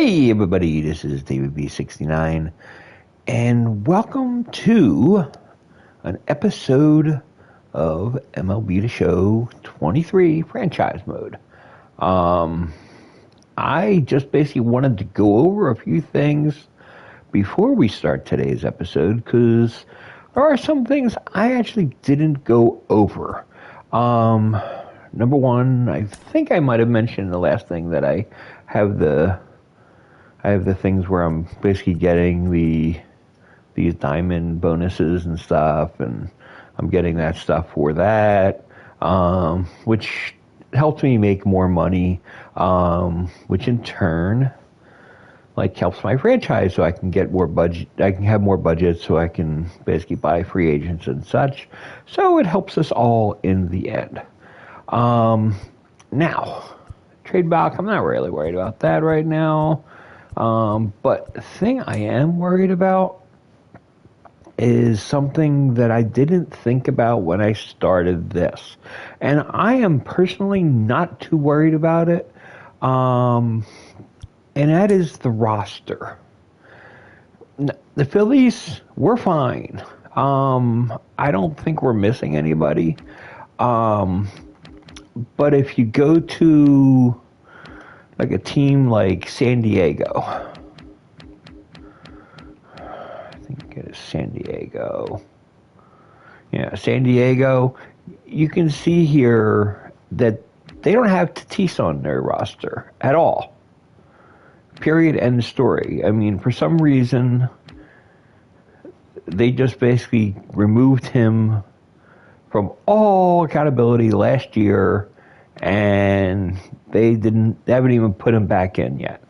Hey everybody, this is David B69, and welcome to an episode of MLB The Show 23 Franchise Mode. I just basically wanted to go over a few things before we start today's episode, because there are some things I actually didn't go over. Number one, I think I might have mentioned in the last thing that I have the things where I'm basically getting these diamond bonuses and stuff, and I'm getting that stuff for that, which helps me make more money, which in turn helps my franchise, so I can get more budget. I can have more budget, so I can basically buy free agents and such. So it helps us all in the end. Now, trade block, I'm not really worried about that right now. But the thing I am worried about is something that I didn't think about when I started this. And I am personally not too worried about it. And that is the roster. The Phillies, we're fine. I don't think we're missing anybody. But if you go to a team like San Diego, I think it is San Diego. Yeah, San Diego, you can see here that they don't have Tatis on their roster at all. Period, end story. I mean, for some reason, they just basically removed him from all accountability last year, and they haven't even put him back in yet.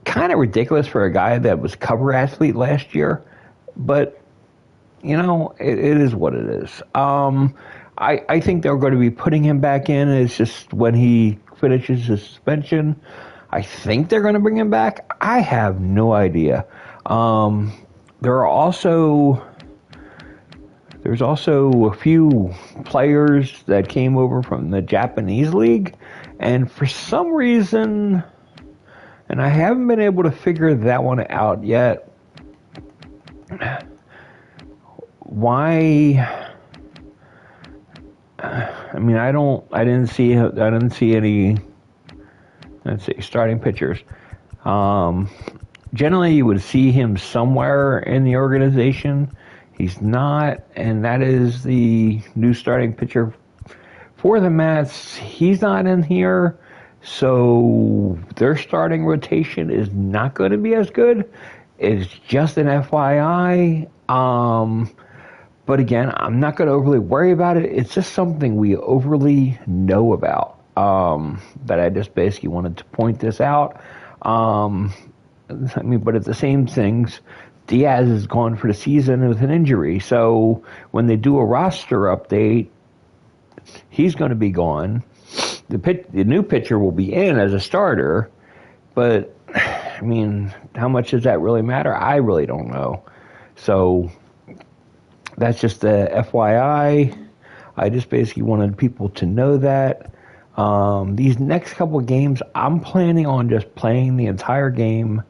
Kind of ridiculous for a guy that was cover athlete last year, but it is what it is. I think they're going to be putting him back in. It's just when he finishes his suspension, I think they're going to bring him back. I have no idea. There's also a few players that came over from the Japanese league, and for some reason, and I haven't been able to figure that one out yet, why? I mean, I didn't see any. Let's see, starting pitchers. Generally, you would see him somewhere in the organization. He's not, and that is the new starting pitcher for the Mets. He's not in here, so their starting rotation is not going to be as good. It's just an FYI. But again, I'm not going to overly worry about it. It's just something we overly know about. That I just basically wanted to point this out. But at the same things, Diaz is gone for the season with an injury. So when they do a roster update, he's going to be gone. The new pitcher will be in as a starter. But, I mean, how much does that really matter? I really don't know. So that's just a FYI. I just basically wanted people to know that. These next couple of games, I'm planning on just playing the entire game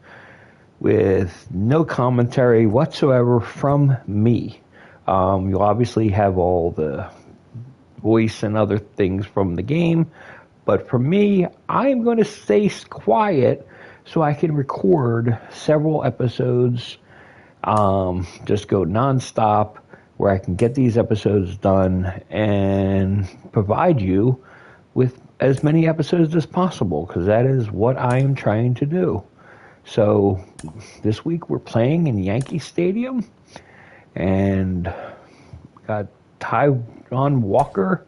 with no commentary whatsoever from me. You'll obviously have all the voice and other things from the game, but for me, I'm going to stay quiet so I can record several episodes, just go nonstop, where I can get these episodes done and provide you with as many episodes as possible, because that is what I am trying to do. So this week we're playing in Yankee Stadium, and got Taijuan Walker.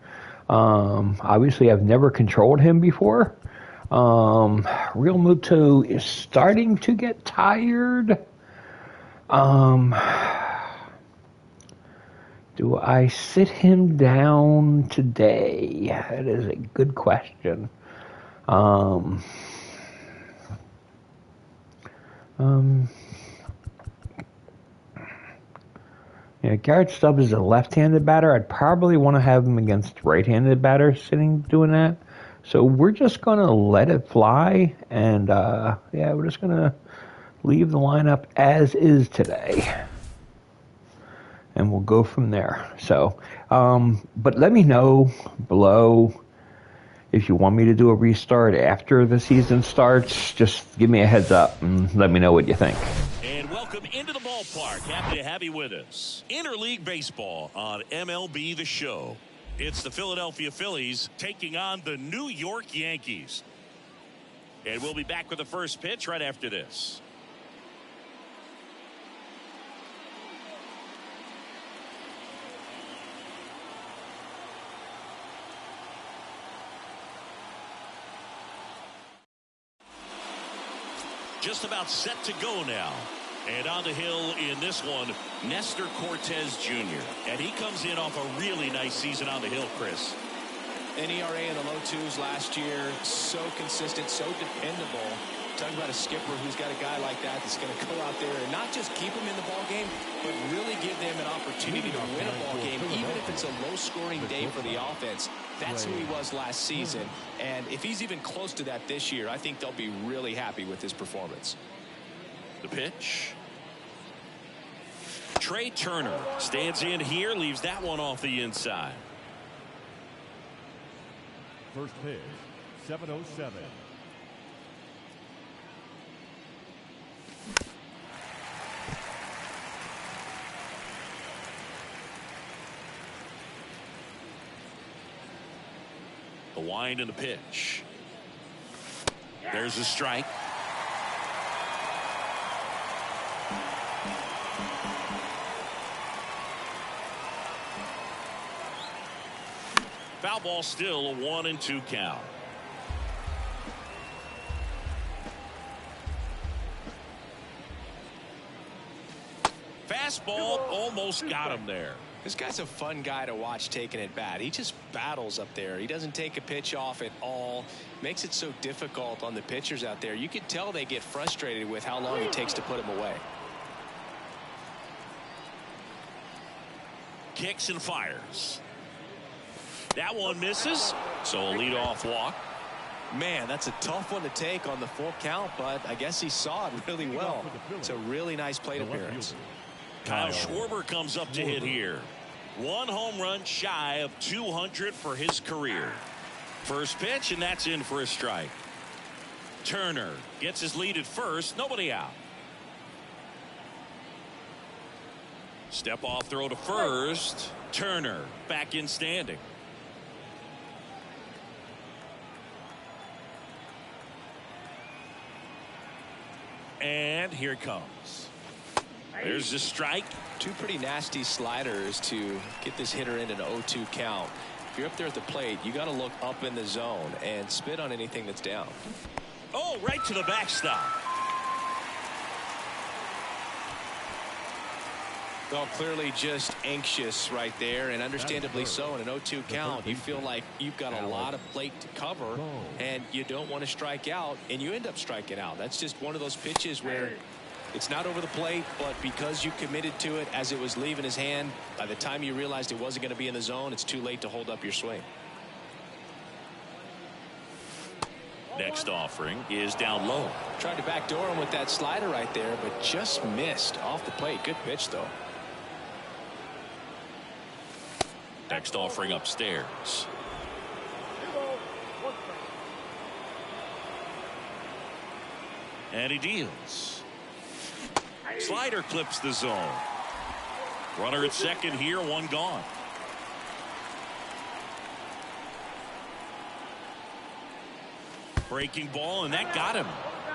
Obviously, I've never controlled him before. Real Muto is starting to get tired. Do I sit him down today? That is a good question. Yeah, Garrett Stubbs is a left-handed batter. I'd probably want to have him against right-handed batters doing that. So we're just going to let it fly, and yeah, we're just going to leave the lineup as is today. And we'll go from there. So, but let me know below if you want me to do a restart after the season starts. Just give me a heads up and let me know what you think. And welcome into the ballpark. Happy to have you with us. Interleague Baseball on MLB The Show. It's the Philadelphia Phillies taking on the New York Yankees. And we'll be back with the first pitch right after this. Just about set to go now. And on the hill in this one, Nestor Cortez Jr. And he comes in off a really nice season on the hill, Chris. An ERA in the low twos last year. So consistent, so dependable. Talking about a skipper who's got a guy like that that's going to go out there and not just keep him in the ball game, but really give them an opportunity to win a ball game, even if it's a low-scoring day for the offense. That's who he was last season. And if he's even close to that this year, I think they'll be really happy with his performance. The pitch. Trey Turner stands in here, leaves that one off the inside. First pitch, 7:07. The wind and the pitch. There's a strike. Foul ball, still a 1-2 count. Fastball almost got him there. This guy's a fun guy to watch taking at bat. He just battles up there. He doesn't take a pitch off at all. Makes it so difficult on the pitchers out there. You can tell they get frustrated with how long it takes to put him away. Kicks and fires. That one misses, so a leadoff walk. Man, that's a tough one to take on the full count, but I guess he saw it really well. It's a really nice plate appearance. Kyle Schwarber comes up to hit here. One home run shy of 200 for his career. First pitch, and that's in for a strike. Turner gets his lead at first, nobody out. Step off throw to first. Turner back in standing. And here it comes. There's the strike. Two pretty nasty sliders to get this hitter in an 0-2 count. If you're up there at the plate, you got to look up in the zone and spit on anything that's down. Oh, right to the backstop. Well, clearly just anxious right there, and understandably so. In an 0-2 count, you feel like you've got a lot of plate to cover, and you don't want to strike out, and you end up striking out. That's just one of those pitches where it's not over the plate, but because you committed to it as it was leaving his hand, by the time you realized it wasn't going to be in the zone, it's too late to hold up your swing. Next offering is down low. Tried to backdoor him with that slider right there, but just missed off the plate. Good pitch, though. Next offering upstairs. And he deals. Slider clips the zone. Runner at second here, one gone. Breaking ball, and that got him.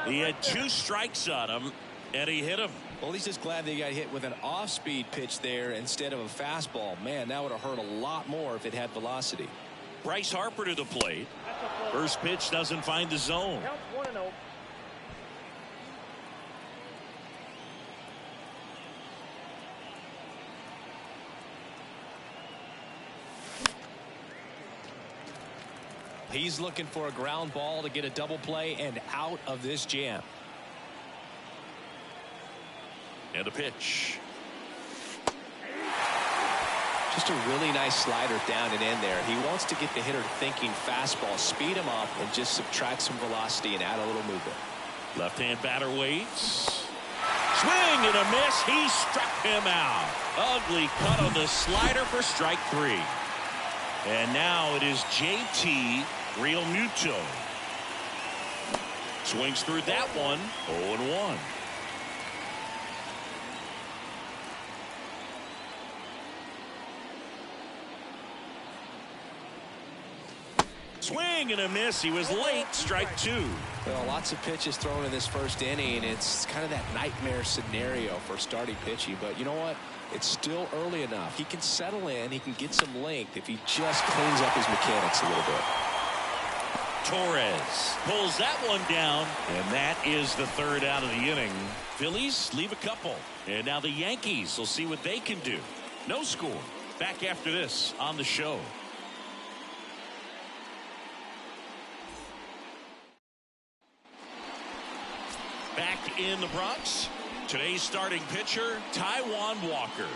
He had two strikes on him, and he hit him. Well, he's just glad that he got hit with an off-speed pitch there instead of a fastball. Man, that would have hurt a lot more if it had velocity. Bryce Harper to the plate. First pitch doesn't find the zone. He's looking for a ground ball to get a double play and out of this jam. And a pitch. Just a really nice slider down and in there. He wants to get the hitter thinking fastball, speed him up, and just subtract some velocity and add a little movement. Left-hand batter waits. Swing and a miss. He struck him out. Ugly cut on the slider for strike 3. And now it is JT Realmuto. Swings through that one. 0-1. Swing and a miss. He was late. Strike 2. Well, lots of pitches thrown in this first inning. It's kind of that nightmare scenario for starting pitching. But you know what? It's still early enough. He can settle in. He can get some length if he just cleans up his mechanics a little bit. Torres pulls that one down, and that is the third out of the inning. Phillies leave a couple, and now the Yankees will see what they can do. No score. Back after this on the show. Back in the Bronx, today's starting pitcher, Taijuan Walker.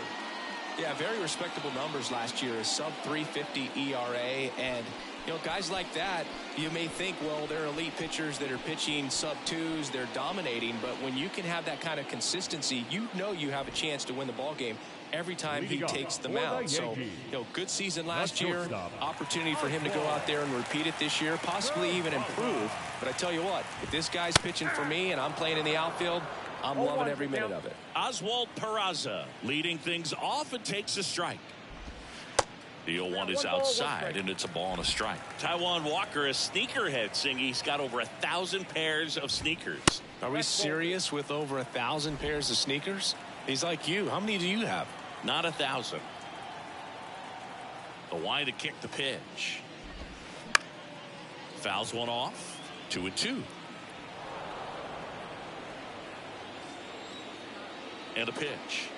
Yeah, very respectable numbers last year. A sub 350 ERA. And, you know, guys like that, you may think, well, they're elite pitchers that are pitching sub 2s. They're dominating. But when you can have that kind of consistency, you know you have a chance to win the ball game every time he takes the mound. So, you know, good season last year. Opportunity for him to go out there and repeat it this year, possibly even improve. But I tell you what, if this guy's pitching for me and I'm playing in the outfield, I'm loving every minute of it. Oswald Peraza leading things off and takes a strike. The 0-1 is outside, and it's a ball and a strike. Taijuan Walker, a sneakerhead, saying he's got over 1,000 pairs of sneakers. Are we serious with over 1,000 pairs of sneakers? He's like you. How many do you have? Not 1,000. The wide to kick the pitch. Fouls one off. 2-2. And a pitch.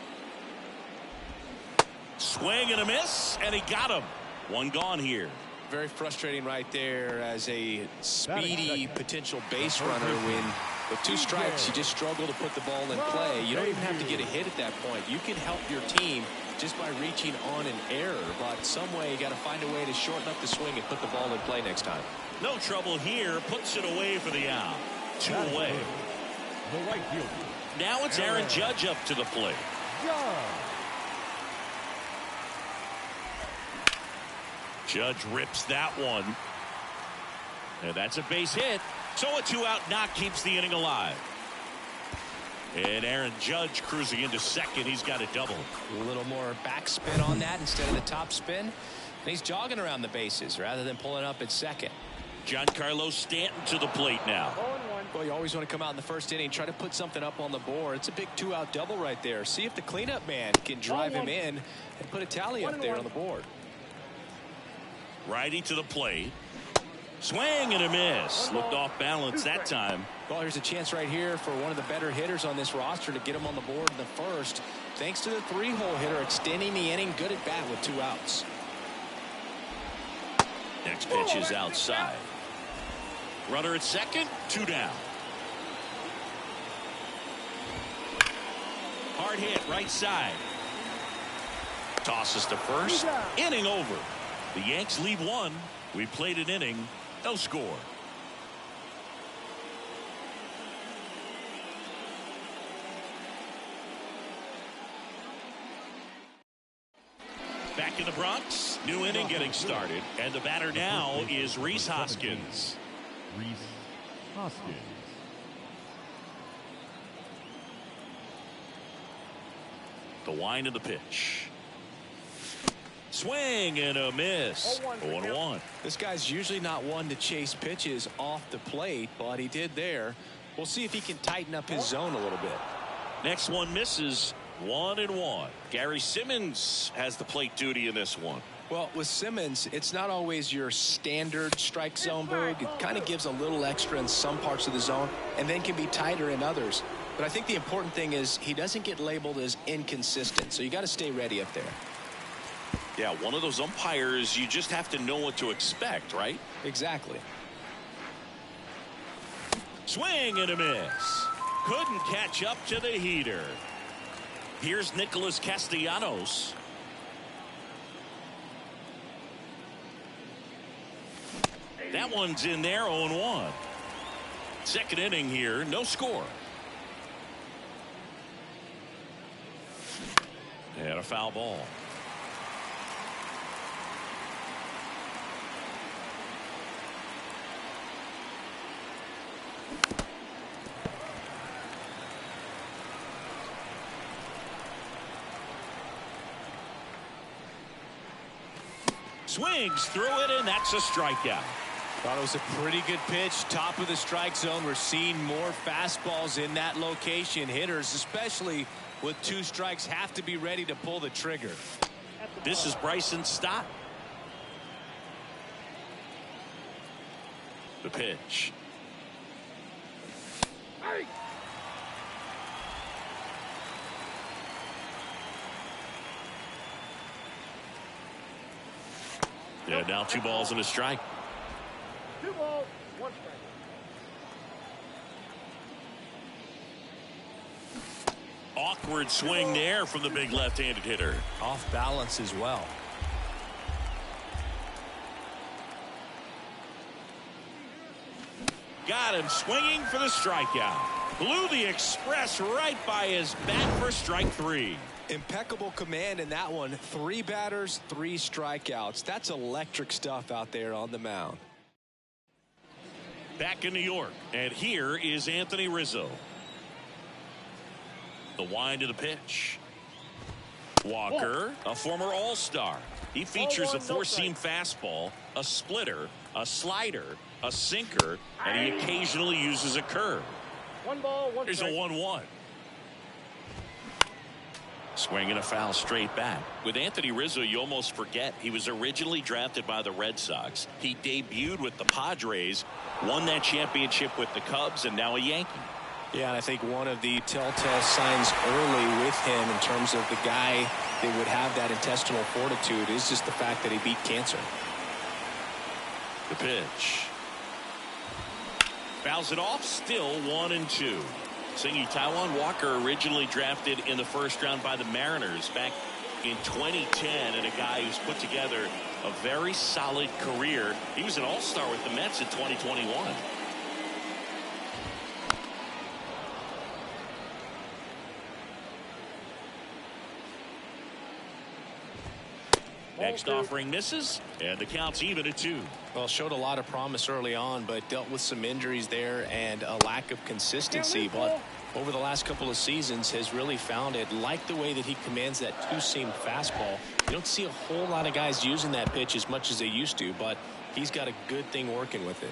Swing and a miss, and he got him. One gone here. Very frustrating right there as a speedy potential base runner when with 2 strikes you just struggle to put the ball in play. You don't even have to get a hit at that point. You can help your team just by reaching on an error, but some way you got to find a way to shorten up the swing and put the ball in play next time. No trouble here. Puts it away for the out. 2 away. The right fielder. Now it's Aaron Judge up to the plate. Judge rips that one. And that's a base hit. So a 2-out knock keeps the inning alive. And Aaron Judge cruising into second. He's got a double. A little more backspin on that instead of the top spin. And he's jogging around the bases rather than pulling up at second. Giancarlo Stanton to the plate now. Well, you always want to come out in the first inning, try to put something up on the board. It's a big 2-out double right there. See if the cleanup man can drive him in and put a tally up there on the board. Righty to the plate. Swing and a miss. Looked off balance that time. Well, here's a chance right here for one of the better hitters on this roster to get him on the board in the first. Thanks to the 3-hole hitter extending the inning. Good at bat with 2 outs. Next pitch is outside. Runner at second, 2 down. Hard hit right side. Tosses to first. Inning over. The Yanks lead 1. We played an inning. No score. Back in the Bronx, new inning getting started, and the batter now is Rhys Hoskins. Rhys Hoskins. The wind of the pitch. Swing and a miss. 0-1. This guy's usually not one to chase pitches off the plate, but he did there. We'll see if he can tighten up his zone a little bit. Next one misses. 1-1. Gary Simmons has the plate duty in this one. Well, with Simmons, it's not always your standard strike zone, Berg. It kind of gives a little extra in some parts of the zone and then can be tighter in others. But I think the important thing is he doesn't get labeled as inconsistent, so you got to stay ready up there. Yeah, one of those umpires, you just have to know what to expect, right? Exactly. Swing and a miss. Couldn't catch up to the heater. Here's Nicholas Castellanos. That one's in there, 0-1. Second inning here, no score. And a foul ball. Swings through it, and that's a strikeout. Thought it was a pretty good pitch. Top of the strike zone. We're seeing more fastballs in that location. Hitters, especially with 2 strikes, have to be ready to pull the trigger. This is Bryson Stott. The pitch. Yeah, now 2 balls and a strike. 2 balls, 1 strike. Awkward swing there from the big left-handed hitter. Off balance as well. Got him swinging for the strikeout. Blew the express right by his bat for strike 3. Impeccable command in that one. 3 batters, 3 strikeouts. That's electric stuff out there on the mound. Back in New York, and here is Anthony Rizzo. The wind of the pitch. Walker, a former All-Star. He features a 4-seam fastball, a splitter, a slider, a sinker, and he occasionally uses a curve. 1 ball, 1 Here's a strike. 1-1. Swing and a foul straight back. With Anthony Rizzo, you almost forget he was originally drafted by the Red Sox. He debuted with the Padres, won that championship with the Cubs, and now a Yankee. Yeah, and I think one of the telltale signs early with him in terms of the guy that would have that intestinal fortitude is just the fact that he beat cancer. The pitch. Fouls it off, still 1-2. Singy Taiwan Walker originally drafted in the first round by the Mariners back in 2010, and a guy who's put together a very solid career. He was an all-star with the Mets in 2021. Next offering misses, and the count's even at 2. Well, showed a lot of promise early on, but dealt with some injuries there and a lack of consistency. But over the last couple of seasons has really found it. Like the way that he commands that 2-seam fastball. You don't see a whole lot of guys using that pitch as much as they used to, but he's got a good thing working with it.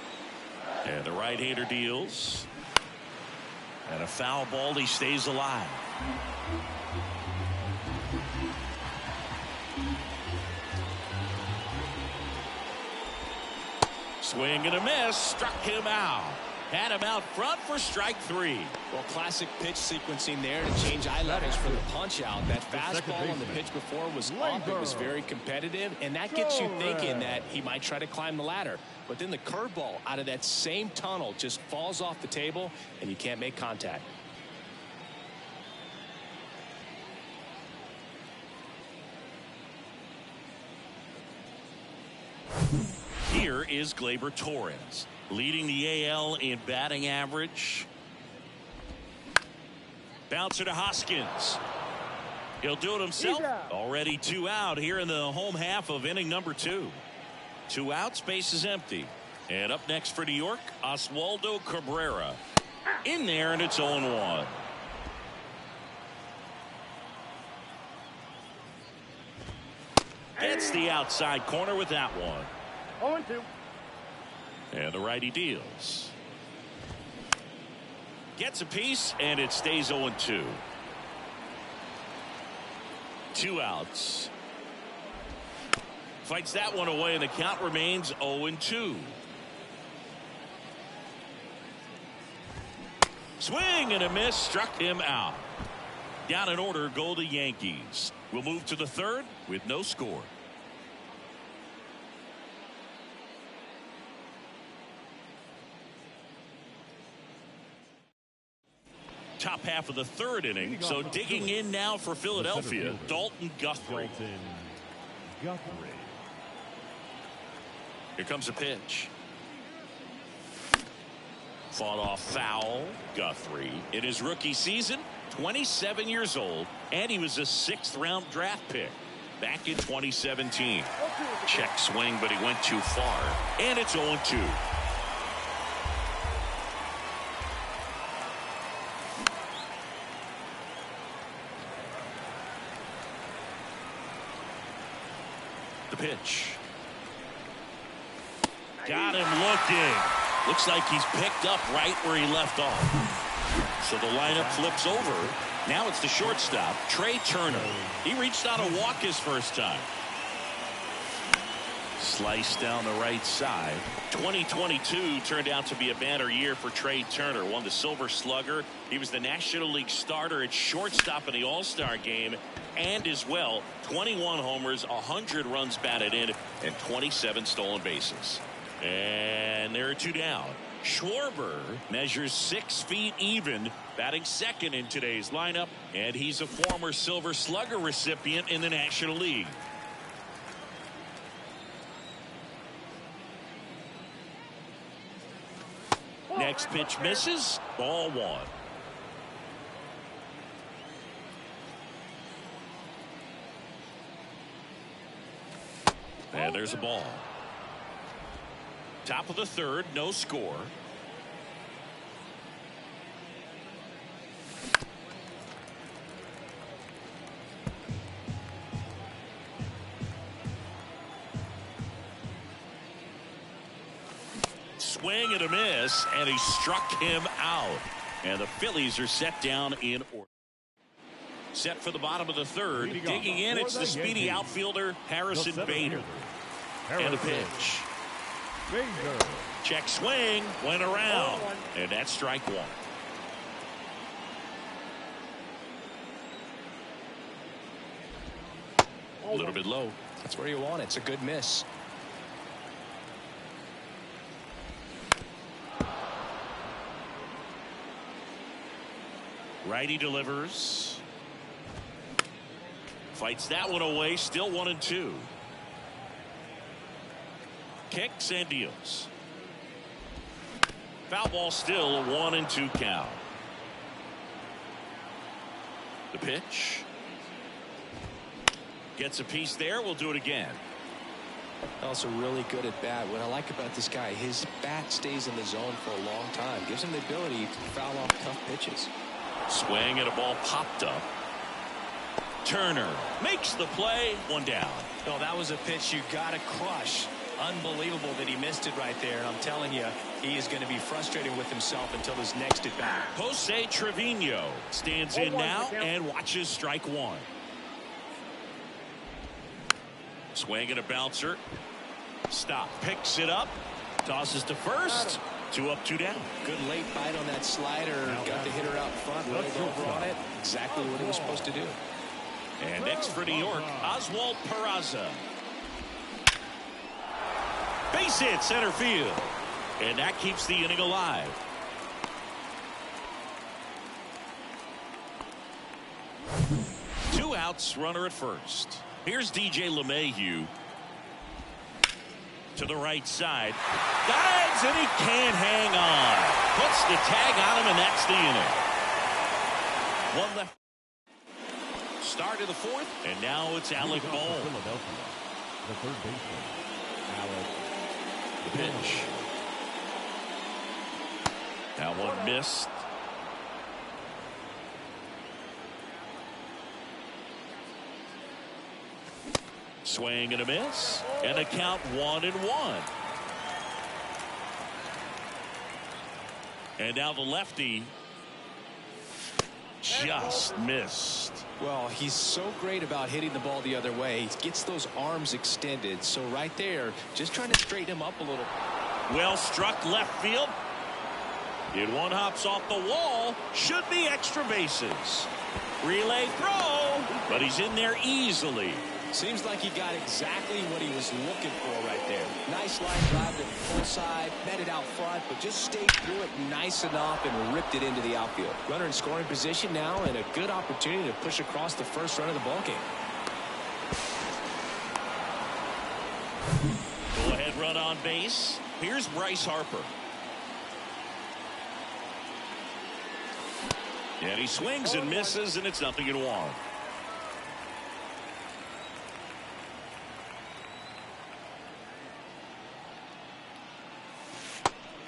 And the right-hander deals. And a foul ball, he stays alive. Swing and a miss, struck him out. Had him out front for strike 3. Well, classic pitch sequencing there to change eye levels for the punch out. That fastball on the pitch before was up. It was very competitive, and that gets you thinking that he might try to climb the ladder. But then the curveball out of that same tunnel just falls off the table, and you can't make contact. Here is Gleyber Torres, leading the AL in batting average. Bouncer to Hoskins. He'll do it himself. Already 2 out here in the home half of inning number 2. 2 outs, base is empty. And up next for New York, Oswaldo Cabrera. In there, and it's 0-1. Gets the outside corner with that one. 0-2. And the righty deals. Gets a piece, and it stays 0-2. 2 outs. Fights that one away, and the count remains 0-2. Swing and a miss, struck him out. Down in order go the Yankees. We'll move to the 3rd with no score. Top half of the 3rd inning. So digging in now for Philadelphia, Dalton Guthrie. Here comes a pitch. Fought off foul. Guthrie in his rookie season, 27 years old, and he was a 6th-round draft pick back in 2017. Check swing, but he went too far, and it's 0-2. The pitch. Got him looking. Looks like he's picked up right where he left off. So the lineup flips over. Now it's the shortstop, Trey Turner. He reached out a walk his first time. Slice down the right side. 2022 turned out to be a banner year for Trey Turner. Won the Silver Slugger. He was the National League starter at shortstop in the All-Star game. And as well, 21 homers, 100 runs batted in, and 27 stolen bases. And there are 2 down. Schwarber measures 6 feet even, batting second in today's lineup, and he's a former Silver Slugger recipient in the National League. Next pitch misses. Ball 1. And there's a ball. Top of the 3rd, no score. Swing and a miss, and he struck him out. And the Phillies are set down in order. Set for the bottom of the 3rd. Digging in, it's the speedy outfielder, Harrison Bader. And the pitch. Check swing, went around, and that's strike 1. A little bit low. That's where you want it. It's a good miss. Righty delivers. Fights that one away. Still 1-2. Kicks and deals. Foul ball, still a 1-2 count. The pitch. Gets a piece there. We'll do it again. Also really good at bat. What I like about this guy, his bat stays in the zone for a long time. Gives him the ability to foul off tough pitches. Swing and a ball popped up. Turner makes the play. 1 down. No, that was a pitch you got to crush. Unbelievable that he missed it right there. And I'm telling you, he is going to be frustrated with himself until his next at bat. Jose Trevino stands in now and watches strike 1. Swing and a bouncer. Stop. Picks it up. Tosses to first. 2 up, 2 down. Good late bite on that slider. Got the hitter out front. Rolled over on it. Exactly what he was supposed to do. And next for New York, Oswald Peraza. Base hit center field. And that keeps the inning alive. Two outs, runner at first. Here's DJ LeMahieu. To the right side. Dives, and he can't hang on. Puts the tag on him, and that's the inning. One left. Start of the 4th, and now it's Alec Bohm. Philadelphia, the 3rd baseman, Alec. The pitch. That one missed. Swing and a miss, and a count 1-1. And now the lefty just missed. Well, he's so great about hitting the ball the other way. He gets those arms extended. So right there, just trying to straighten him up a little. Well struck left field. It one hops off the wall. Should be extra bases. Relay throw, but he's in there easily. Seems like he got exactly what he was looking for right there. Nice line drive to the full side, met it out front, but just stayed through it nice enough and ripped it into the outfield. Runner in scoring position now, and a good opportunity to push across the first run of the ballgame. Go ahead run on base. Here's Bryce Harper. And he swings and misses, and it's 0-1.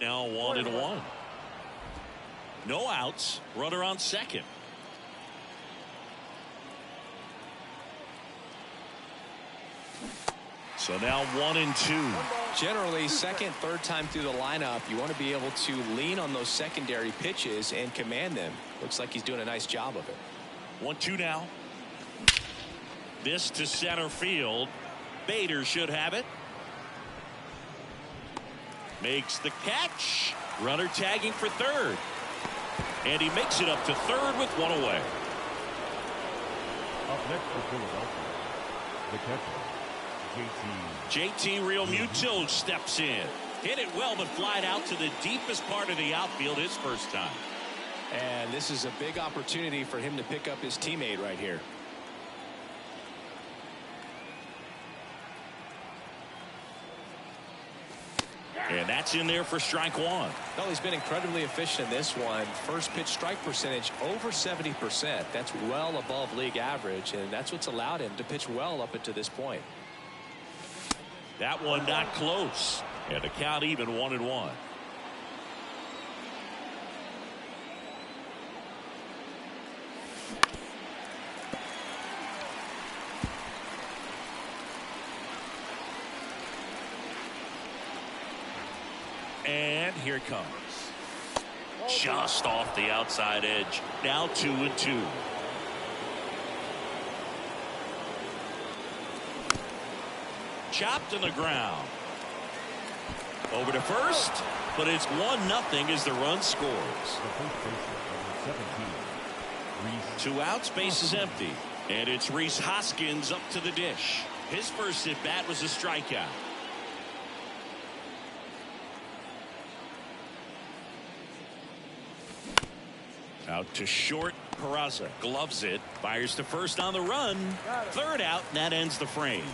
Now 1-1. No outs. Runner on second. So now 1-2. Generally, second, third time through the lineup, you want to be able to lean on those secondary pitches and command them. Looks like he's doing a nice job of it. 1-2 now. This to center field. Bader should have it. Makes the catch. Runner tagging for third. And he makes it up to third with one away. Up next for Philadelphia, the catcher, JT Realmuto steps in. Hit it well, but flied out to the deepest part of the outfield his first time. And this is a big opportunity for him to pick up his teammate right here. And that's in there for strike one. Well, he's been incredibly efficient in this one. First pitch strike percentage over 70%. That's well above league average, and that's what's allowed him to pitch well up until this point. That one not close. And the count even 1-1. And here it comes. Just off the outside edge. Now 2-2. Chopped on the ground. Over to first, but it's 1-0 as the run scores. Two outs, base is empty. And it's Rhys Hoskins up to the dish. His first at bat was a strikeout. Out to short. Peraza gloves it. Fires to first on the run. Third out, and that ends the frame.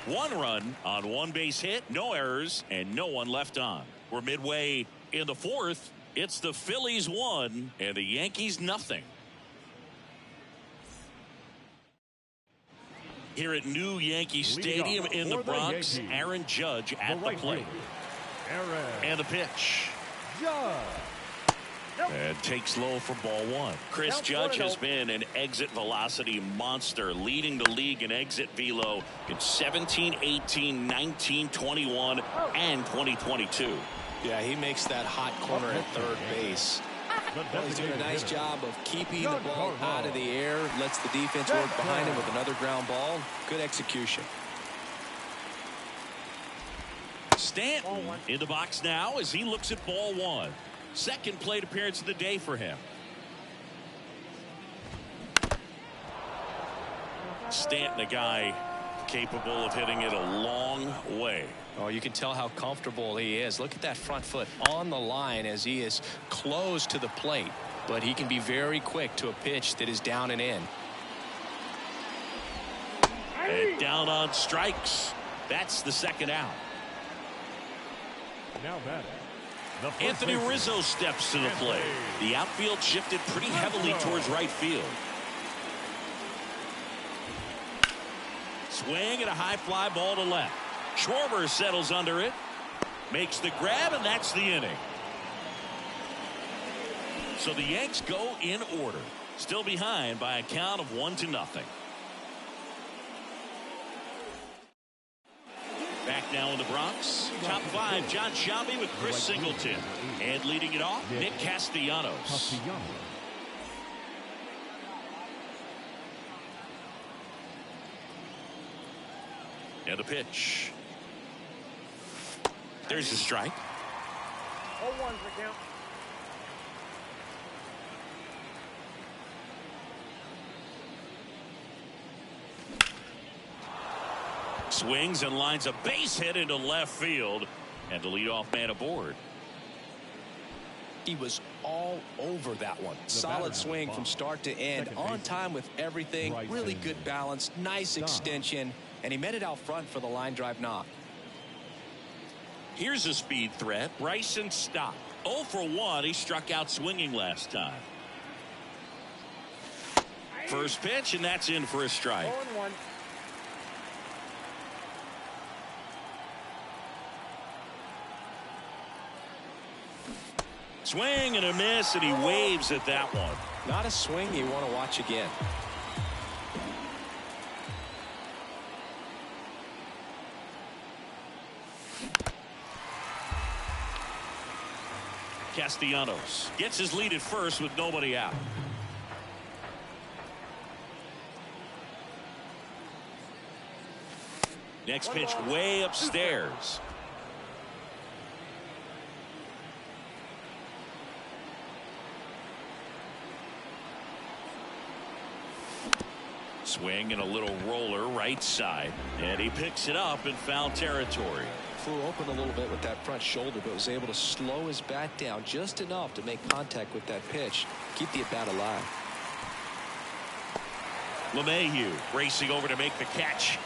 One run on one base hit, no errors, and no one left on. We're midway in the fourth. It's the Phillies 1 and the Yankees 0. Here at New Yankee Stadium in the Bronx, Aaron Judge at the plate. And the pitch. And takes low for ball one. Chris Judge has been an exit velocity monster, leading the league in exit velo in 17, 18, 19, 21, and 2022. Yeah, he makes that hot corner at third base. Well, he's doing a nice job of keeping the ball out of the air, lets the defense work behind him with another ground ball. Good execution. Stanton in the box now as he looks at ball one. Second plate appearance of the day for him. Stanton, a guy capable of hitting it a long way. Oh, you can tell how comfortable he is. Look at that front foot on the line as he is close to the plate. But he can be very quick to a pitch that is down and in. And down on strikes. That's the second out. Now batting. Anthony Rizzo steps to the plate. The outfield shifted pretty heavily towards right field. Swing and a high fly ball to left. Schwarber settles under it. Makes the grab, and that's the inning. So the Yanks go in order. Still behind by a count of 1-0. Back now in the Bronx. Top five, John Shelby with Chris Singleton. And leading it off, Nick Castellanos. And the pitch. There's the strike. 0-1's the count. Swings and lines a base hit into left field. And the leadoff man aboard. He was all over that one. Solid swing from start to end. On time with everything. Really good balance. Nice extension. And he met it out front for the line drive knock. Here's a speed threat. Bryson Stott. 0 for 1. He struck out swinging last time. First pitch, and that's in for a strike. 0-1. Swing and a miss, and he waves at that one. Not a swing you want to watch again. Castellanos gets his lead at first with nobody out. Next pitch way upstairs. Swing and a little roller right side, and he picks it up in foul territory. Flew open a little bit with that front shoulder, but was able to slow his bat down just enough to make contact with that pitch, keep the at bat alive. LeMahieu racing over to make the catch.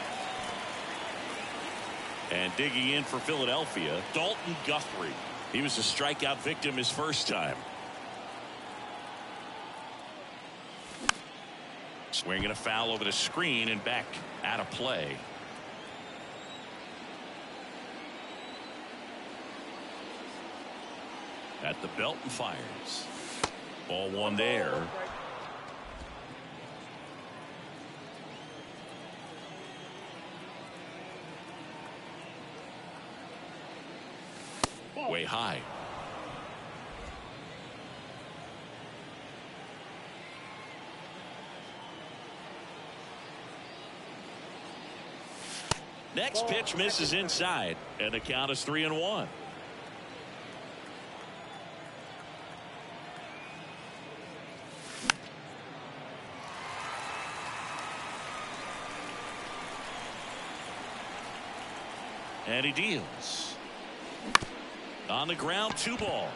And digging in for Philadelphia, Dalton Guthrie. He was a strikeout victim his first time. Swinging a foul over the screen and back out of play. At the belt and fires. Ball one there. Way high. Next pitch misses inside, and the count is 3-1. And he deals. On the ground, 2 ball.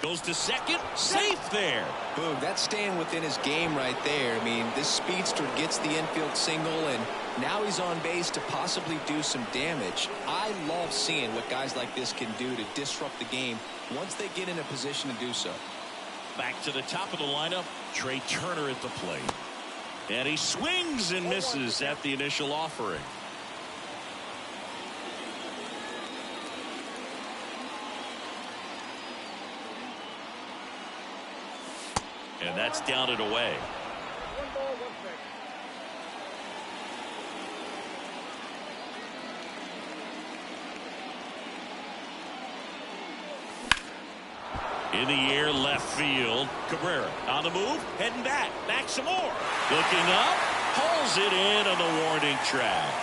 Goes to second, safe there. Boom, that's staying within his game right there. I mean, this speedster gets the infield single, and now he's on base to possibly do some damage. I love seeing what guys like this can do to disrupt the game once they get in a position to do so. Back to the top of the lineup, Trey Turner at the plate. And he swings and misses at the initial offering. And that's down and away. 1 ball, 1 strike. In the air, left field. Cabrera on the move, heading back some more. Looking up, pulls it in on the warning track.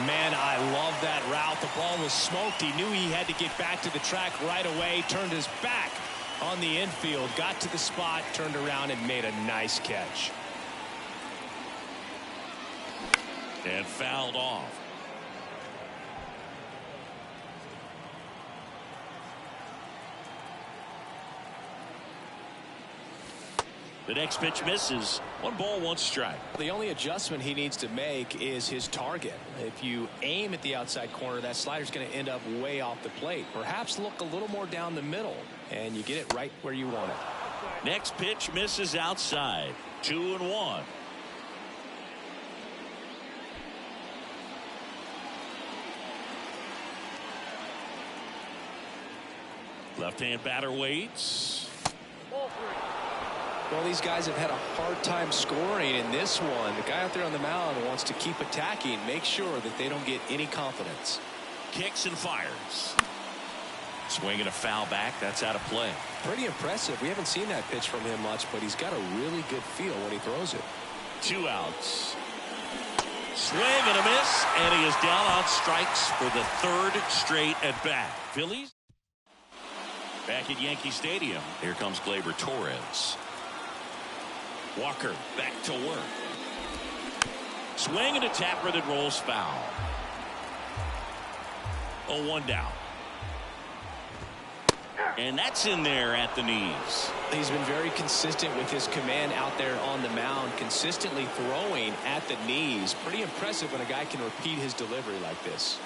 Man, I love that route. The ball was smoked. He knew he had to get back to the track right away. Turned his back on the infield, got to the spot, turned around and made a nice catch. And fouled off. The next pitch misses. 1 ball, 1 strike. The only adjustment he needs to make is his target. If you aim at the outside corner, that slider's going to end up way off the plate. Perhaps look a little more down the middle, and you get it right where you want it. Next pitch misses outside. 2-1. Left-hand batter waits. Ball 3. Well, these guys have had a hard time scoring in this one. The guy out there on the mound wants to keep attacking, make sure that they don't get any confidence. Kicks and fires. Swinging a foul back. That's out of play. Pretty impressive. We haven't seen that pitch from him much, but he's got a really good feel when he throws it. 2 outs. Swing and a miss, and he is down on strikes for the 3rd straight at bat. Phillies back at Yankee Stadium. Here comes Gleyber Torres. Walker back to work. Swing and a tapper that rolls foul. 0-1 down. And that's in there at the knees. He's been very consistent with his command out there on the mound, consistently throwing at the knees. Pretty impressive when a guy can repeat his delivery like this.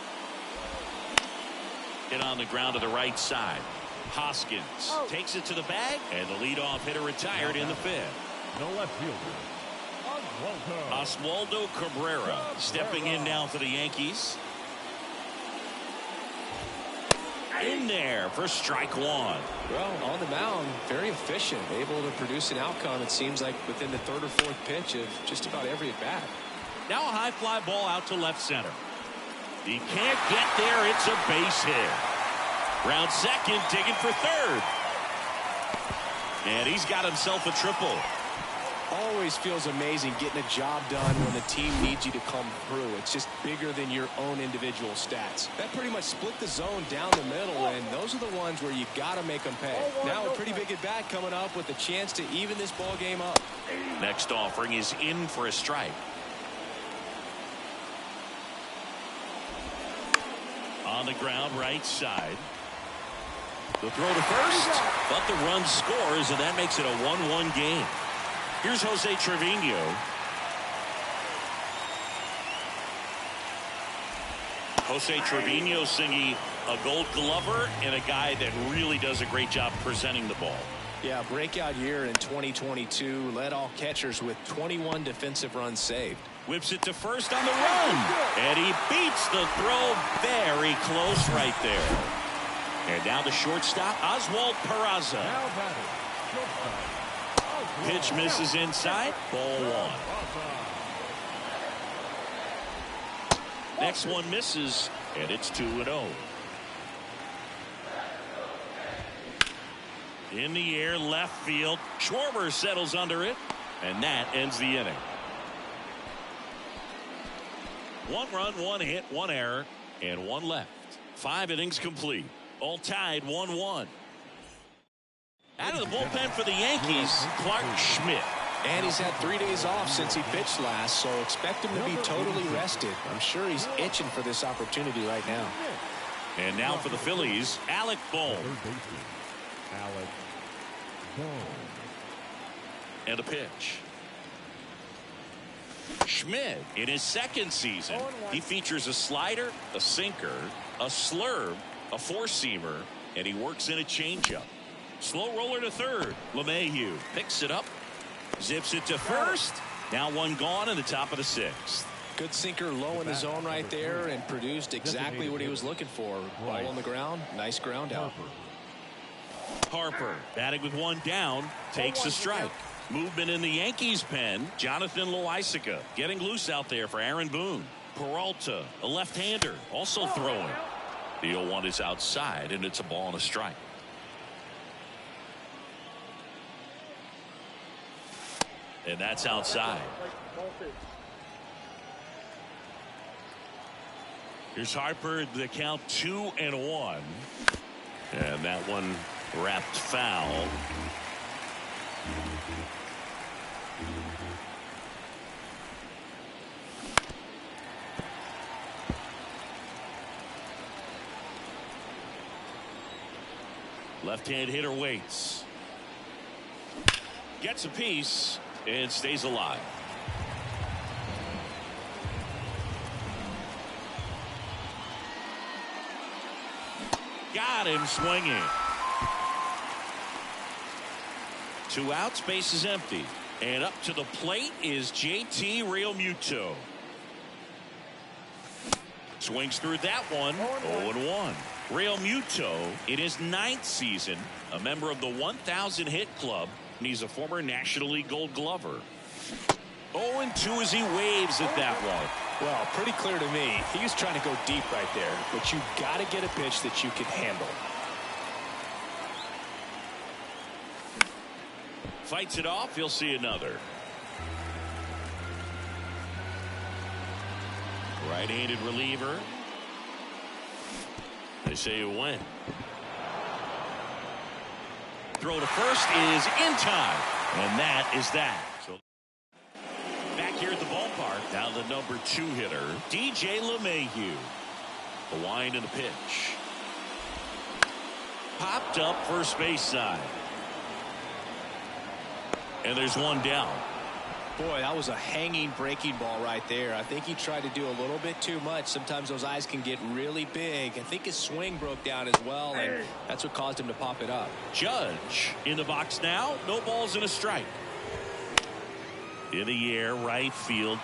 Hit on the ground to the right side. Hoskins takes it to the bag, and the leadoff hitter retired in the fifth. The left fielder, Oswaldo Cabrera stepping in now for the Yankees. In there for strike one. Well, on the mound, very efficient, able to produce an outcome, it seems like, within the third or fourth pitch of just about every at bat. Now a high fly ball out to left center. He can't get there. It's a base hit. Round second, digging for third. And he's got himself a triple. Always feels amazing getting a job done when the team needs you to come through. It's just bigger than your own individual stats. That pretty much split the zone down the middle, and those are the ones where you got to make them pay. Now a pretty big at bat coming up with a chance to even this ball game up. Next offering is in for a strike. On the ground, right side. The throw to first, but the run scores, and that makes it a 1-1 game. Here's Jose Trevino. Jose Trevino singing a Gold Glover and a guy that really does a great job presenting the ball. Yeah, breakout year in 2022. Led all catchers with 21 defensive runs saved. Whips it to first on the run. And he beats the throw very close right there. And now the shortstop, Oswald Peraza. now batting, shortstop. Pitch misses inside. Ball one. Next one misses, and it's 2-0. In the air, left field. Schwarber settles under it, and that ends the inning. 1 run, 1 hit, 1 error, and 1 left. 5 innings complete. All tied 1-1. Out of the bullpen for the Yankees, Clark Schmidt. And he's had 3 days off since he pitched last, so expect him to be totally rested. I'm sure he's itching for this opportunity right now. And now for the Phillies, Alec Bohm. Third baseman, Alec Bohm. And a pitch. Schmidt, in his second season, he features a slider, a sinker, a slurve, a four-seamer, and he works in a changeup. Slow roller to third. LeMahieu picks it up, zips it to first. Now one gone in the top of the 6th. Good sinker low in the zone right there and produced exactly what he was looking for. Ball on the ground, nice ground out. Harper batting with 1 down, takes a strike. Movement in the Yankees pen. Jonathan Loaisiga getting loose out there for Aaron Boone. Peralta, a left-hander, also throwing. The 0-1 is outside, and it's a ball and a strike. And that's outside. Here's Harper, the count 2-1. And that one wrapped foul. Left-hand hitter waits. Gets a piece and stays alive. Got him swinging. 2 outs, base is empty. And up to the plate is JT Realmuto. Swings through that one. 0-1. Realmuto, in his 9th season, a member of the 1,000 hit club, and he's a former National League Gold Glover. 0-2 as he waves at that one. Well, pretty clear to me, he's trying to go deep right there, but you got to get a pitch that you can handle. Fights it off, he'll see another. Right-handed reliever. They say it went. Throw to first is in time, and that is that. So back here at the ballpark, now the number 2 hitter, DJ LeMahieu. The wind and the pitch. Popped up first base side. And there's one down. Boy, that was a hanging breaking ball right there. I think he tried to do a little bit too much. Sometimes those eyes can get really big. I think his swing broke down as well, and that's what caused him to pop it up. Judge in the box now. No balls and a strike. In the air, right field.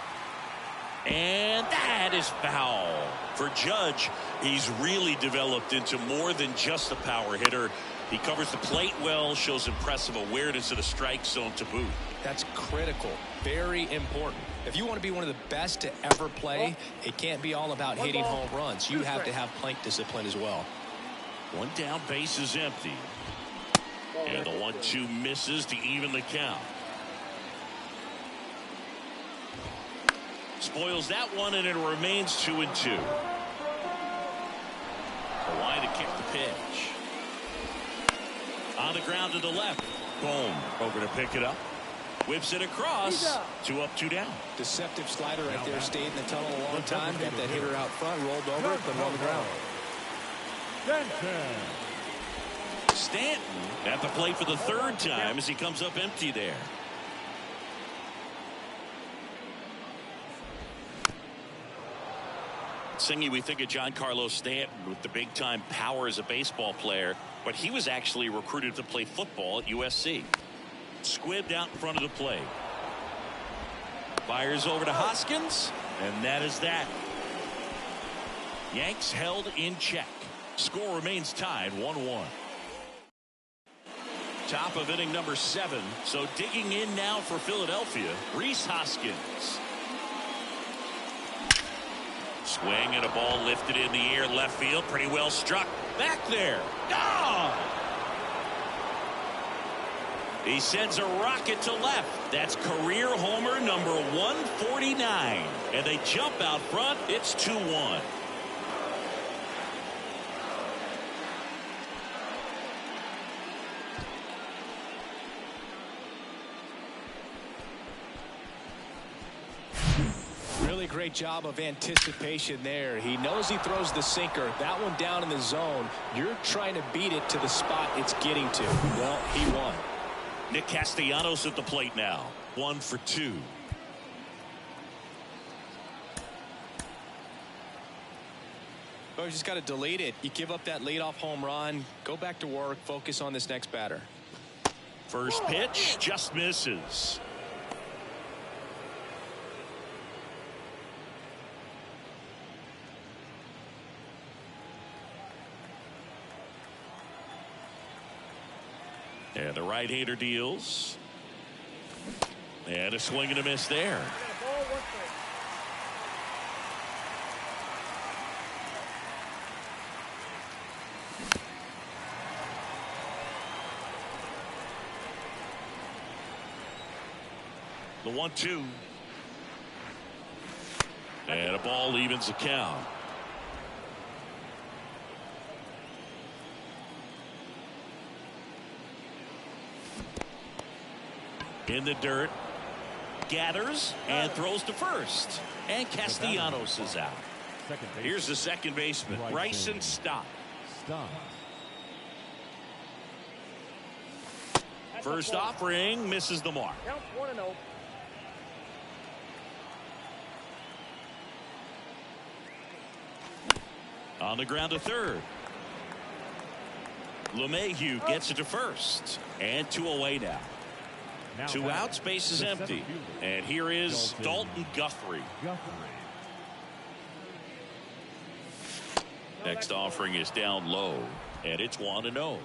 And that is foul. For Judge, he's really developed into more than just a power hitter. He covers the plate well, shows impressive awareness of the strike zone to boot. That's critical. Very important. If you want to be one of the best to ever play, it can't be all about hitting home runs. You have to have plate discipline as well. One down, base is empty. And the 1-2 misses to even the count. Spoils that one, and it remains 2-2. Hawaii to kick the pitch. On the ground to the left. Boom. Over to pick it up. Whips it across. 2 up, 2 down. Deceptive slider right there. Stayed in the tunnel a long time. Got that hitter out front. Rolled over it. Put it on the ground. Stanton at the plate for the third time as he comes up empty there. Singy, we think of Giancarlo Stanton with the big-time power as a baseball player, but he was actually recruited to play football at USC. Squibbed out in front of the plate. Fires over to Hoskins, and that is that. Yanks held in check. Score remains tied 1-1. Top of inning number 7. So digging in now for Philadelphia, Rhys Hoskins. Swing and a ball lifted in the air, left field, pretty well struck. Back there. Gone! He sends a rocket to left. That's career homer number 149. And they jump out front. It's 2-1. Really great job of anticipation there. He knows he throws the sinker. That one down in the zone. You're trying to beat it to the spot it's getting to. Well, he won. Nick Castellanos at the plate now. 1 for 2. Well, you just got to delete it. You give up that leadoff home run. Go back to work. Focus on this next batter. First pitch just misses. And the right-hander deals. And a swing and a miss there. The 1-2. And a ball evens the count. In the dirt, gathers and throws to first, and Castellanos is out. Here's the second baseman, Bryson Stott. First offering misses the mark. Count 1-0. On the ground to third. LeMahieu gets it to first, and 2 away now. 2 outs, base is empty. And here is Dalton Guthrie. Next offering is down low, and it's 1-0.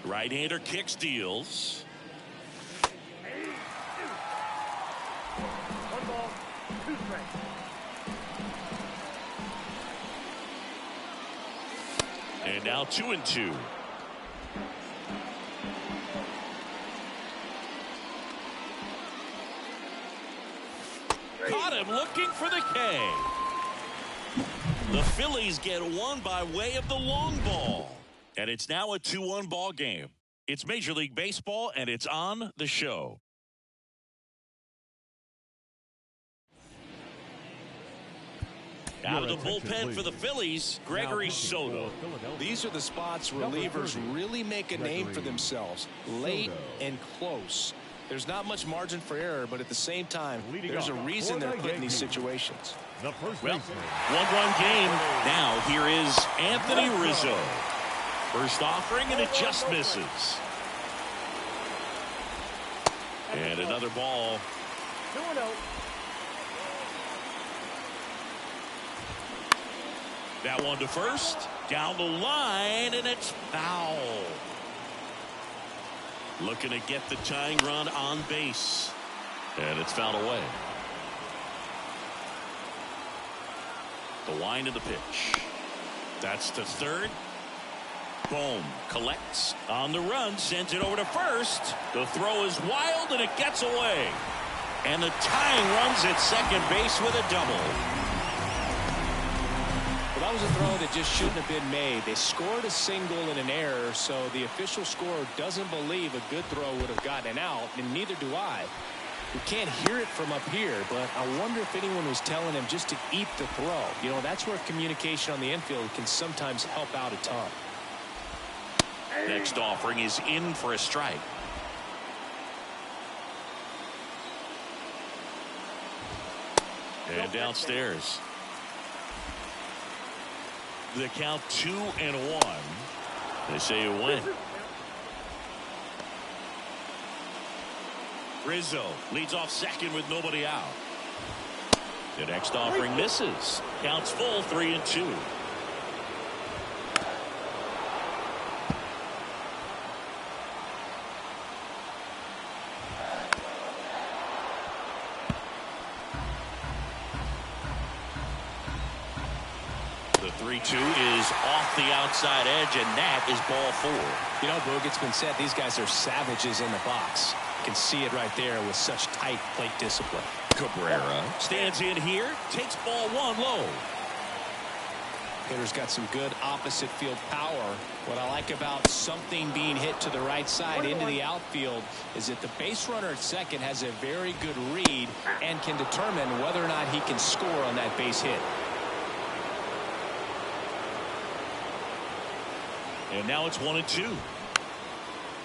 Right-hander kicks, deals. 1 ball, 2 strikes. And now 2-2. Caught him looking for the K. The Phillies get one by way of the long ball. And it's now a 2-1 ball game. It's Major League Baseball, and it's on the show. Out of the bullpen for the Phillies, Gregory Soto. These are the spots relievers really make a name for themselves. Late and close. There's not much margin for error, but at the same time, there's a reason they're put in these situations. Well, 1-1 game. Now here is Anthony Rizzo. First offering, and it just misses. And another ball. 2-0. That one to first, down the line, and it's foul. Looking to get the tying run on base, and it's fouled away. The wind of the pitch. That's to third. Boom, collects on the run, sends it over to first. The throw is wild, and it gets away. And the tying run's at second base with a double. Well, that was a throw that just shouldn't have been made. They scored a single and an error, so the official scorer doesn't believe a good throw would have gotten an out, and neither do I. We can't hear it from up here, but I wonder if anyone was telling him just to eat the throw. You know, that's where communication on the infield can sometimes help out a ton. Next offering is in for a strike. And downstairs. The count 2-1. They say you win. Rizzo leads off second with nobody out. The next offering misses. Counts full, 3-2. The 3-2 is off the outside edge, and that is ball 4. You know, Boog, it's been said these guys are savages in the box. You can see it right there with such tight plate discipline. Cabrera stands in here, takes ball 1 low. Hitter's got some good opposite field power. What I like about something being hit to the right side into the outfield is that the base runner at second has a very good read and can determine whether or not he can score on that base hit. And now it's 1-2.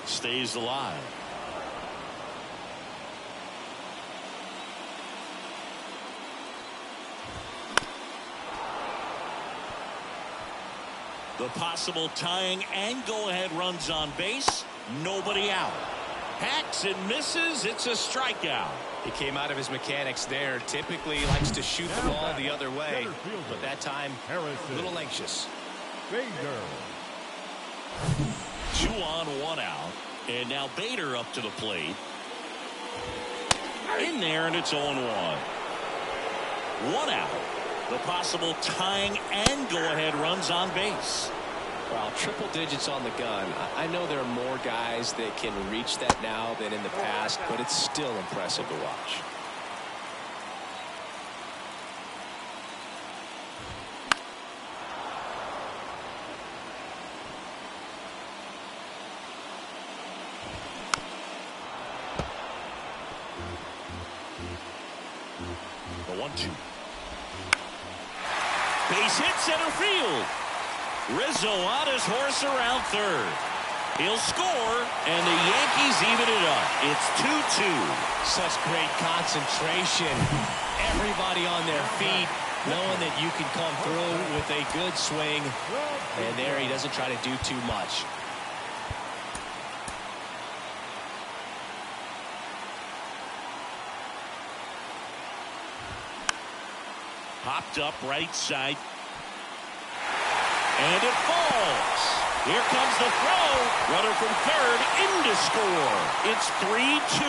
Stays alive. The possible tying and go-ahead runs on base. Nobody out. Hacks and misses. It's a strikeout. He came out of his mechanics there. Typically likes to shoot the ball the other way, but that time a little anxious. 2 on, 1 out. And now Bader up to the plate. In there, and it's 0-1. 1 out. The possible tying and go-ahead runs on base. Well, triple digits on the gun. I know there are more guys that can reach that now than in the past, but it's still impressive to watch. The 1-2. Base hit center field. Rizzo on his horse around third. He'll score, and the Yankees even it up. It's 2-2. Such great concentration. Everybody on their feet, knowing that you can come through with a good swing. And there he doesn't try to do too much. Popped up right side. And it falls. Here comes the throw. Runner from third in to score. It's 3-2.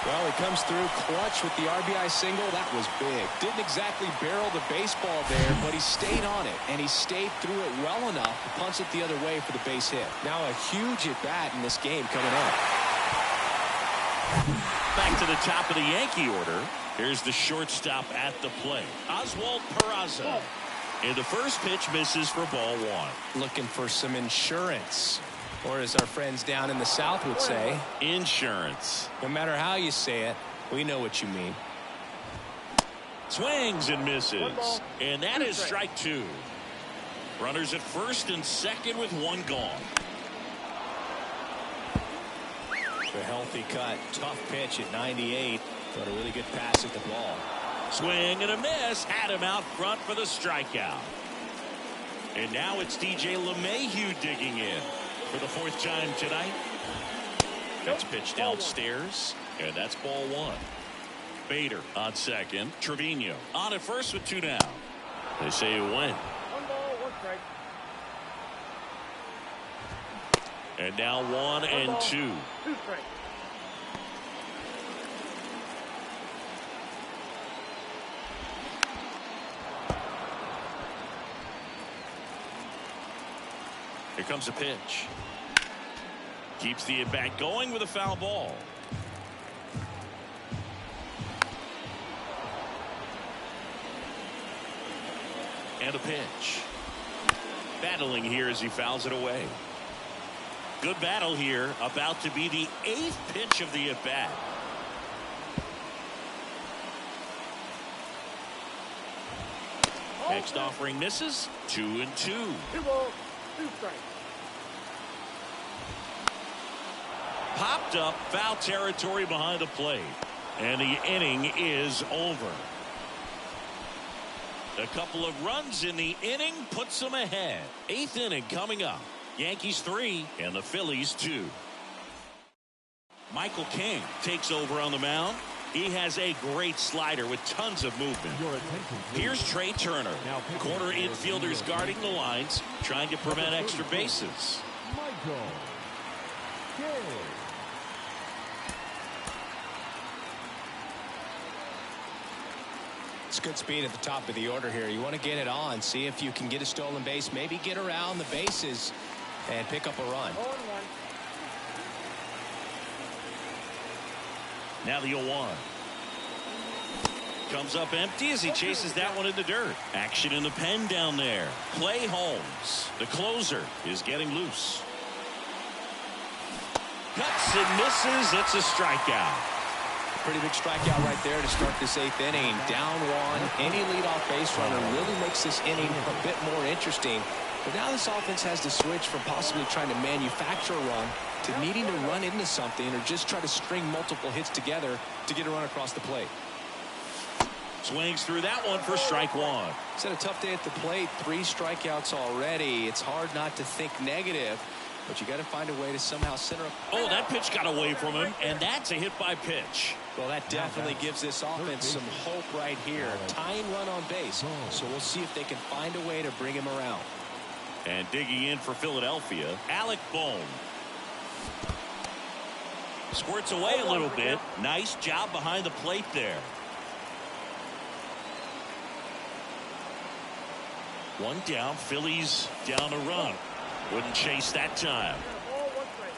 Well, he comes through clutch with the RBI single. That was big. Didn't exactly barrel the baseball there, but he stayed on it, and he stayed through it well enough to punch it the other way for the base hit. Now a huge at-bat in this game coming up. Back to the top of the Yankee order. Here's the shortstop at the plate, Oswald Peraza. And the first pitch misses for ball 1. Looking for some insurance. Or as our friends down in the South would say, insurance. No matter how you say it, we know what you mean. Swings and misses. And that is strike two. Runners at first and second with one gone. A healthy cut. Tough pitch at 98. But a really good pass at the ball. Swing and a miss. Had him out front for the strikeout. And now it's DJ LeMahieu digging in for the fourth time tonight. That's pitch downstairs. And that's ball one. Bader on second. Trevino on at first with two down. They say it went. 1 ball, 1 strike. And now 1 and 2. 2 strikes. Here comes a pitch. Keeps the at bat going with a foul ball. And a pitch. Battling here as he fouls it away. Good battle here. About to be the 8th pitch of the at bat. Next offering misses. 2 and 2. 2 balls, 2 strikes. Popped up, foul territory behind the plate. And the inning is over. A couple of runs in the inning puts them ahead. 8th inning coming up. Yankees 3 and the Phillies 2. Michael King takes over on the mound. He has a great slider with tons of movement. Here's Trey Turner. Corner infielders guarding the lines, trying to prevent extra bases. Michael King. It's good speed at the top of the order here. You want to get it on, see if you can get a stolen base, maybe get around the bases and pick up a run. 0-1. Now the 0-1. Comes up empty as he chases that one in the dirt. Action in the pen down there. Clay Holmes, the closer, is getting loose. Cuts and misses. It's a strikeout. Pretty big strikeout right there to start this 8th inning. Down 1. Any leadoff base runner really makes this inning a bit more interesting. But now this offense has to switch from possibly trying to manufacture a run to needing to run into something or just try to string multiple hits together to get a run across the plate. Swings through that one for strike 1. It's had a tough day at the plate. 3 strikeouts already. It's hard not to think negative, but you got to find a way to somehow center up. Oh, that pitch got away from him, and that's a hit by pitch. Well, that definitely gives this offense some hope right here. Tying run on base. So we'll see if they can find a way to bring him around. And digging in for Philadelphia, Alec Bohm. Squirts away a little bit. Nice job behind the plate there. 1 down. Phillies down a run. Wouldn't chase that time. Ball, 1 strike.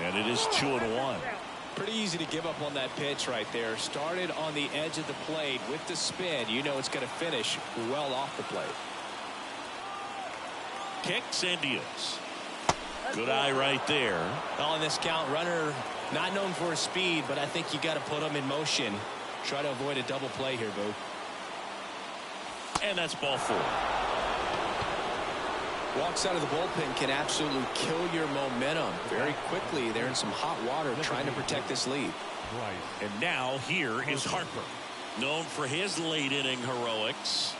And it is 2-1. Pretty easy to give up on that pitch right there. Started on the edge of the plate with the spin. You know it's going to finish well off the plate. Kicks and deals. Good eye right there. On this count, runner not known for his speed, but I think you got to put him in motion. Try to avoid a double play here, Boo. And that's ball 4. Walks out of the bullpen can absolutely kill your momentum very quickly. They're in some hot water trying to protect this lead. And now here is Harper, known for his late inning heroics.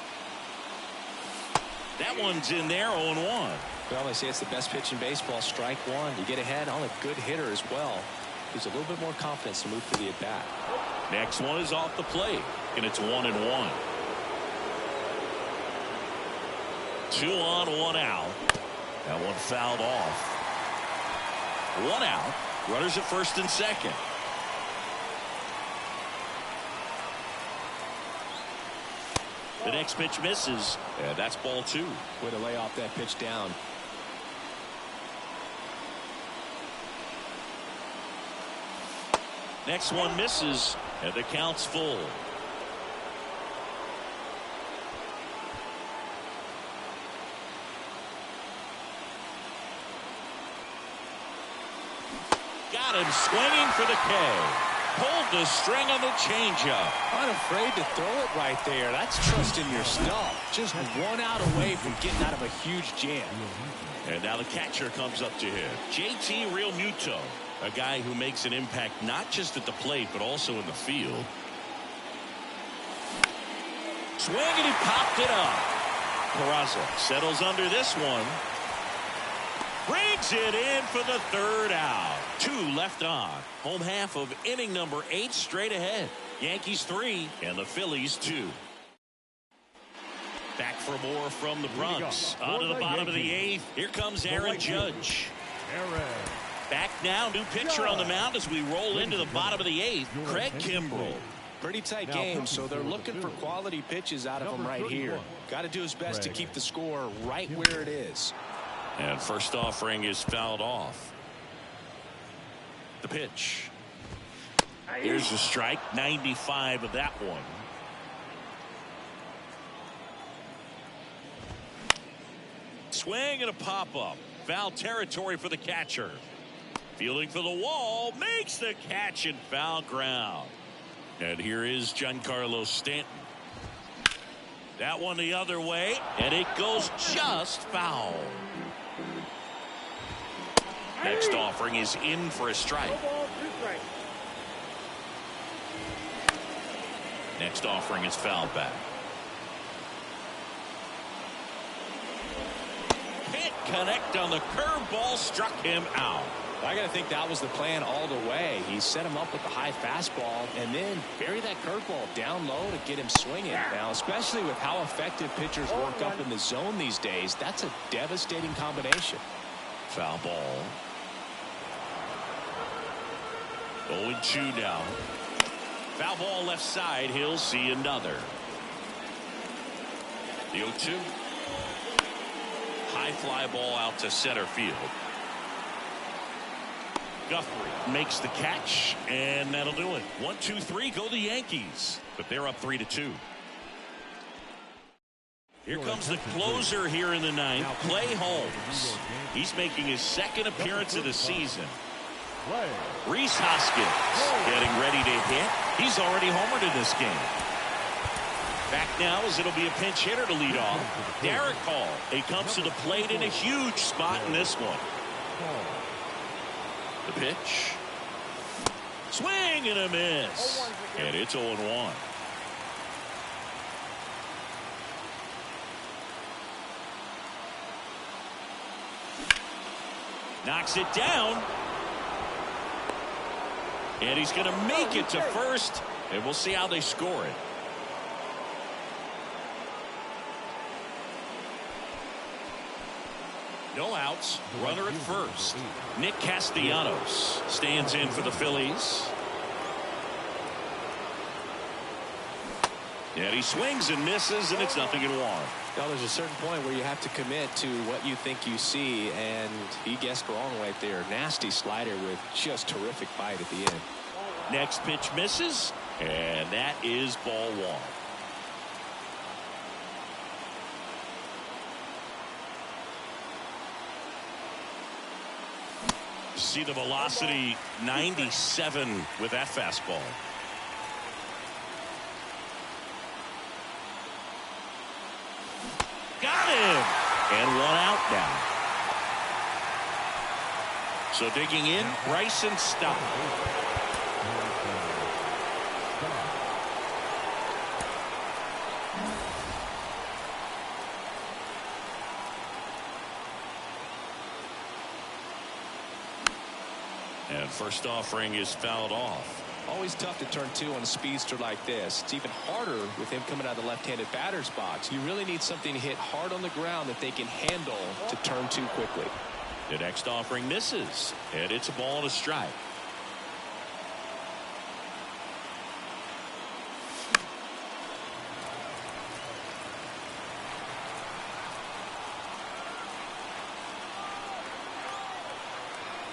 That one's in there. 0-1. Well, they say it's the best pitch in baseball. Strike 1. You get ahead on a good hitter as well. Gives a little bit more confidence to move through the at bat. Next one is off the plate, and it's 1-1. 2 on, 1 out. That one fouled off. 1 out. Runners at first and second. The next pitch misses, and that's ball 2. Way to lay off that pitch down. Next one misses, and the count's full. got him swinging for the K. Pulled the string on the changeup. Unafraid to throw it right there. That's trusting your stuff. Just one out away from getting out of a huge jam. And now the catcher comes up to him. JT Real Muto, a guy who makes an impact not just at the plate but also in the field. Swing and he popped it up. Peraza settles under this one. Brings it in for the third out. 2 left on. Home half of inning number 8 straight ahead. Yankees 3 and the Phillies 2. Back for more from the Bronx. On to the bottom of the 8th. Here comes Aaron Judge. Back now, new pitcher on the mound as we roll into the bottom of the 8th. Craig Kimbrell. Pretty tight game, so they're looking for quality pitches out of him right here. Got to do his best to keep the score right where it is. And first offering is fouled off. The pitch. Here's a strike. 95 of that one. Swing and a pop-up. Foul territory for the catcher. Fielding for the wall. Makes the catch in foul ground. And here is Giancarlo Stanton. That one the other way. And it goes just foul. Next offering is in for a strike. Next offering is fouled back. Can't connect on the curveball, struck him out. I got to think that was the plan all the way. He set him up with the high fastball and then bury that curveball down low to get him swinging. Now, especially with how effective pitchers work up in the zone these days, that's a devastating combination. Foul ball. 0-2 now. Foul ball left side. He'll see another. The 0-2. High fly ball out to center field. Guthrie makes the catch, and that'll do it. 1-2-3, go the Yankees. But they're up 3-2. Here comes the closer here in the ninth, Clay Holmes. He's making his second appearance of the season. Rhys Hoskins getting ready to hit. He's already homered in this game. Back now as it'll be a pinch hitter to lead off. Derek Hall. He comes to the plate in a huge spot in this one. The pitch. Swing and a miss. And it's 0-1. Knocks it down. And he's going to make it to first. And we'll see how they score it. No outs. Runner at first. Nick Castellanos stands in for the Phillies. And he swings and misses, and it's 0-1. Now, there's a certain point where you have to commit to what you think you see, and he guessed wrong right there. Nasty slider with just terrific bite at the end. Next pitch misses, and that is ball 1. See the velocity, 97 with that fastball. Got him! And 1 out now. So digging in, Bryson Stott. And first offering is fouled off. Always tough to turn 2 on a speedster like this. It's even harder with him coming out of the left-handed batter's box. You really need something to hit hard on the ground that they can handle to turn 2 quickly. The next offering misses, and it's a ball and a strike.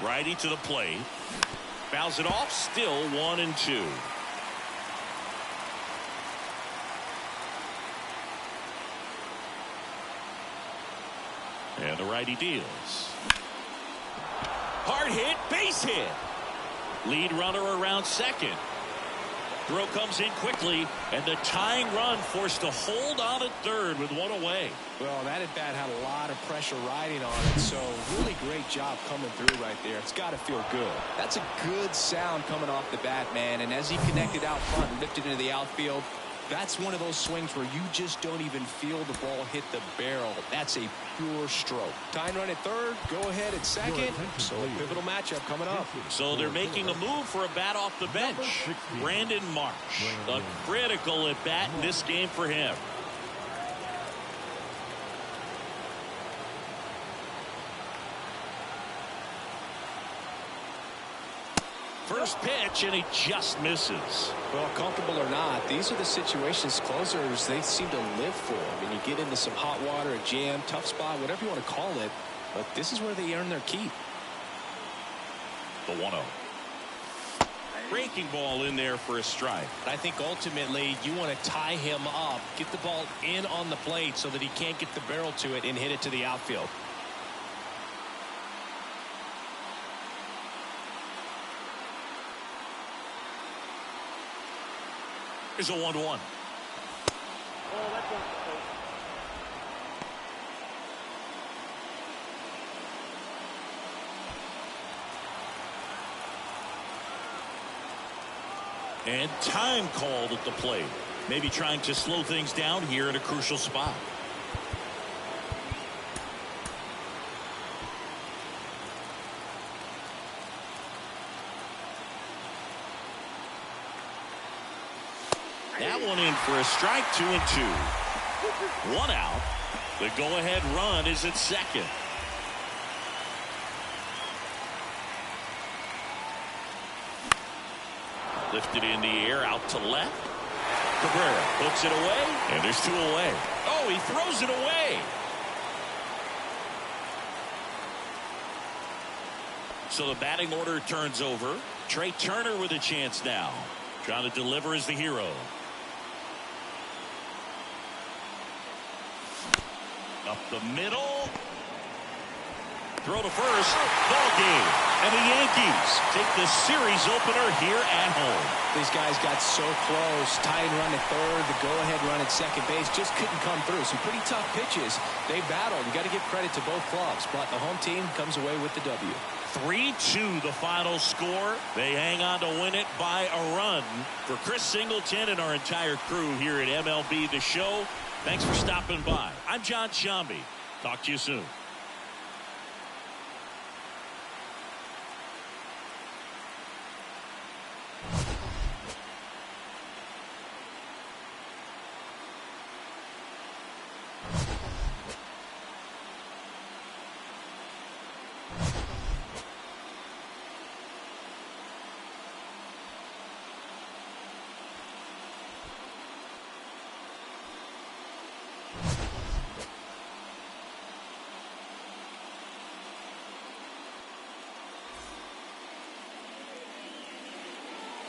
Righty to the plate. Fouls it off. Still 1-2. And the righty deals. Hard hit. Base hit. Lead runner around second. Throw comes in quickly, and the tying run forced to hold on at third with one away. Well, that at bat had a lot of pressure riding on it, so really great job coming through right there. It's got to feel good. That's a good sound coming off the bat, man, and as he connected out front and lifted into the outfield, that's one of those swings where you just don't even feel the ball hit the barrel. That's a pure stroke. Tying run at third, go ahead at second. So a pivotal matchup coming up. So they're making a move for a bat off the bench. Brandon Marsh, a critical at bat in this game for him. First pitch, and he just misses. Well, comfortable or not, these are the situations closers they seem to live for. I mean, you get into some hot water, a jam, tough spot, whatever you want to call it, but this is where they earn their keep. The 1-0. Breaking ball in there for a strike. I think ultimately you want to tie him up, get the ball in on the plate so that he can't get the barrel to it and hit it to the outfield. Here's a 1-1. Oh, that's one. And time called at the plate. Maybe trying to slow things down here at a crucial spot. That one in for a strike, 2-2. One out. The go-ahead run is at second. Lifted in the air, out to left. Cabrera hooks it away, and there's 2 away. Oh, he throws it away. So the batting order turns over. Trey Turner with a chance now. Trying to deliver as the hero. Up the middle. Throw to first. Ball game. And the Yankees take the series opener here at home. These guys got so close. Tying run at third, the go-ahead run at second base just couldn't come through. Some pretty tough pitches. They battled. You got to give credit to both clubs, but the home team comes away with the W. 3-2 the final score. They hang on to win it by a run. For Chris Singleton and our entire crew here at MLB The Show, thanks for stopping by. I'm John Shambi. Talk to you soon.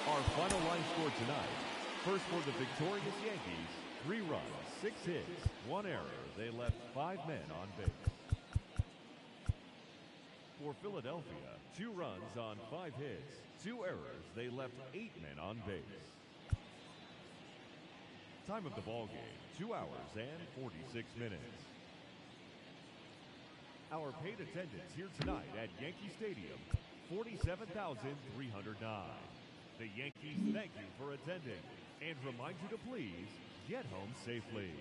Our final line score tonight. First for the victorious Yankees, 3 runs, 6 hits, 1 error. They left 5 men on base. For Philadelphia, 2 runs on 5 hits, 2 errors. They left 8 men on base. Time of the ball game, 2 hours and 46 minutes. Our paid attendance here tonight at Yankee Stadium, 47,309. The Yankees thank you for attending and remind you to please get home safely.